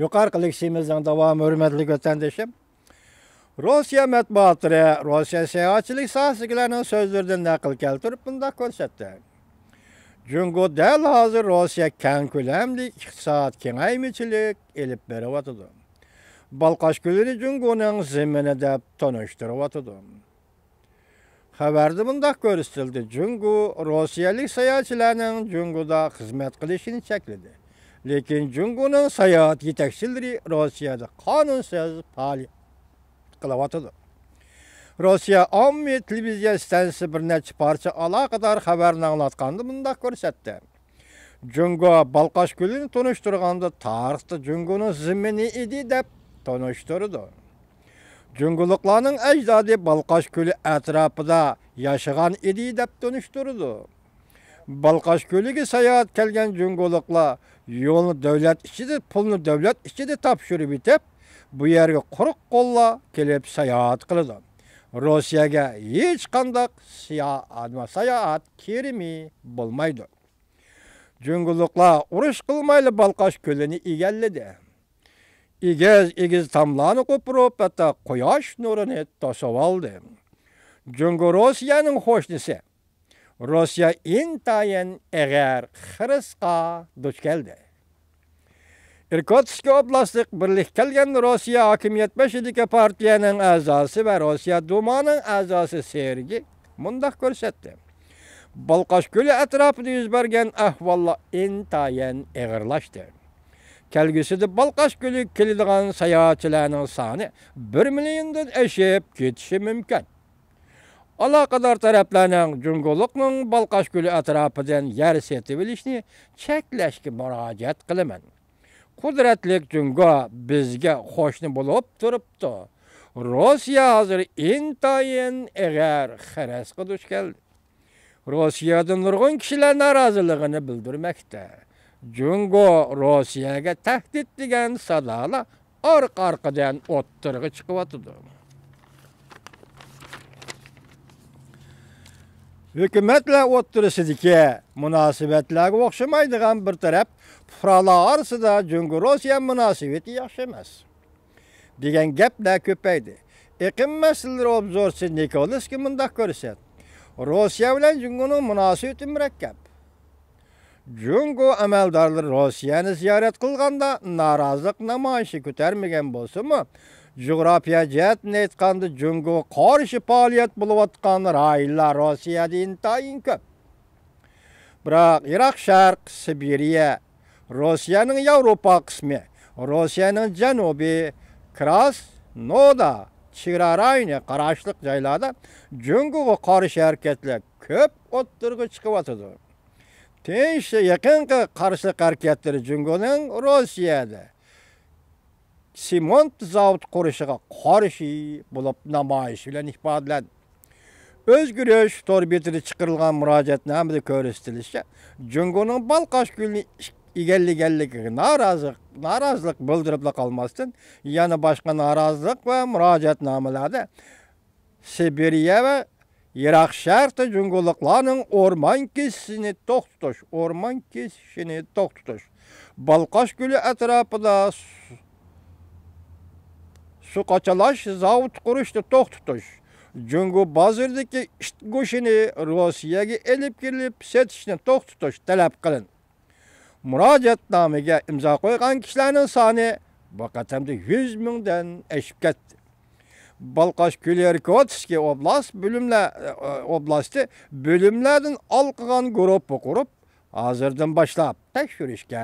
Yuqorqi ishimizning davomi hurmatli vatandoshim. Rossiya matbuotlari Rossiya sayohatchilik sohasidagilarning so'zlaridan naql keltirib bunday ko'rsatdi. Jungo dal hozir Rossiya keng ko'lamli iqtisod kengaymichilik elib beryapti. Balqash ko'lini Jungoning zimini deb tanishtiryapti. Xabarda bunday ko'rsatildi. Jungo Rossiyalik sayohatchilarning Jungoda xizmat qilishini chekladi. Lekin Jungoning sayohat yetakchilari Rossiyada qonunsiz faoliyat qilyapti. Rossiya ommaviy televiziya stansiyasi bir necha parcha aloqador xabarni anglatganda bunday ko'rsatdi. Jungo Balqash ko'lini tanishtirganda tarixda Jungoning zimini edi deb tanishtirdi. Jungoliklarning ajdodi Balqash ko'li atrofida yashagan edi deb tanishtirdi. Balqash ko'liga sayohat kelgan jungoliklar yo'lni davlat ichida, pulni davlat ichida topshirib etib, bu yerga quruq qo'lla kelib sayohat qiladi. Rossiyaga hech qanday sayohat kirimi bo'lmaydi. Jungoliklar urush qilmayli Balqash ko'lini egalladi. Egiz tamlarni qo'pirib, hatta quyosh nurini to'sib oldi. Jungo Rossiyaning qo'shnisi. Rossiya intayin eg'ar xirisqa duch keldi. Irkutsk oblastlik birlik kelgan Rossiya hokimiyat beshidagi partiyaning a'zosi va Rossiya Duma'ning a'zosi Sergi mundaq ko'rsatdi. Balqash ko'li atrofida yuz bergan ahvollar intayin eg'irlashdi. Kelgusida Balqash ko'li keladigan sayohatchilarning soni 1 milliondan oshib ketishi mumkin. Aloqador taraflarning Jungolikning Balqash ko'li atrofidan yer setib olishni cheklashga murojaat qilaman. Qudratli Jungo bizga qo'shni bo'lib turibdi. Rossiya hozir intayin eg'ar xirasga duch keldi. Rossiyadan nurg'un kishilar noroziligini bildirmoqda. Jungo Rossiyaga tahdid degan sadolar orqa-orqadan o'ttirg'i chiqyapti. Hükümetle o'ttirisidagi munosabatlarga o'xshamaydigan bir taraf fuqarolar orasida Jungo Rossiya munosabati yaxshi emas degan gaplar ko'paydi. Iqlim masalalari obzorchisi Nikolayskiy mundaq ko'rsatdi. Rossiya bilan Jungoning munosabati murakkab. Jungo amaldorlari Rossiyani ziyorat qilganda norozilik namoyishi ko'tarmagan bo'lsa-mu, Jug'rofiya jihatdan aytganda Jungo qarshi faoliyat bo'layotgan rayonlar Rossiyada intayin ko'p. Biroq Iroq Sharq, Sibiriya, Rossiyaning Yevropa qismi, Rossiyaning janubiy Krasnoda chegara rayoni qarashliq joylarda Jungoga qarshi harakatlar ko'p o'ttirg'i chiqyapti. Tinch yaqinqi qarshilik harakatlari Jungoning Rossiyada Simont zavod qurishiga qarshi bo'lib namoyish bilan ifodalandi. O'zgarish to'rbetida chiqarilgan murojaatnomada ko'rsatilishicha, Jungoning Balqash ko'lini egallaganligiga norozilik bildirib qolmasdan, yana boshqa norozilik va murojaatnomalarda Sibiriya va Iroq Sharqda jungoliklarning o'rmon kesishini to'xtatish, Balqash ko'li atrofida suqochalash zavod qurishni to'xtatish, Jungo bozoridagi it go'shtini Rossiyaga elib kelib sotishni to'xtatish talab qilindi. Murojaatnomaga imzo qo'ygan kishilarning soni bu qatamda 100 mingdan oshib ketdi. Balqash ko'li Irkutsk oblasti bo'limlardan olqigan guruh qurib, hozirdan boshlab tekshirishga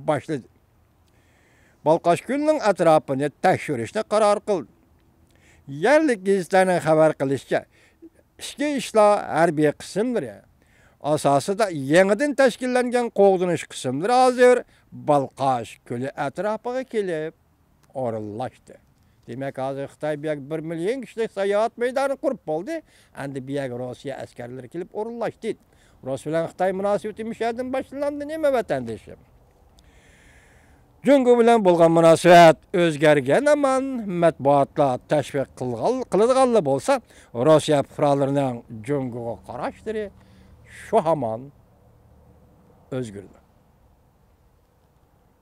boshladi. Balqash ko'lining atrofini tekshirishni qaror qildi. Yerlik gazetlarning xabar qilishicha, ichki ishlar harbiy qismlari asosida yangidan tashkillangan qo'g'dinish qismlari hozir Balqash ko'li atrofiga kelib o'rinlashdi. Demak, hozir Xitoy 1 million kishilik sayohat maydoni qurib bo'ldi. Endi bu yerga Rossiya askarlari kelib o'rinlashdi. Rossiya bilan Xitoy munosabati mishadan boshlandi nima vatandoshim? Jungo bilan bo'lgan munosabat o'zgargan aman matbuotlar tashviq qiladiganlar bo'lsa, Rossiya fuqarolarining Jungoga qarashlari shu hamon o'zgardi.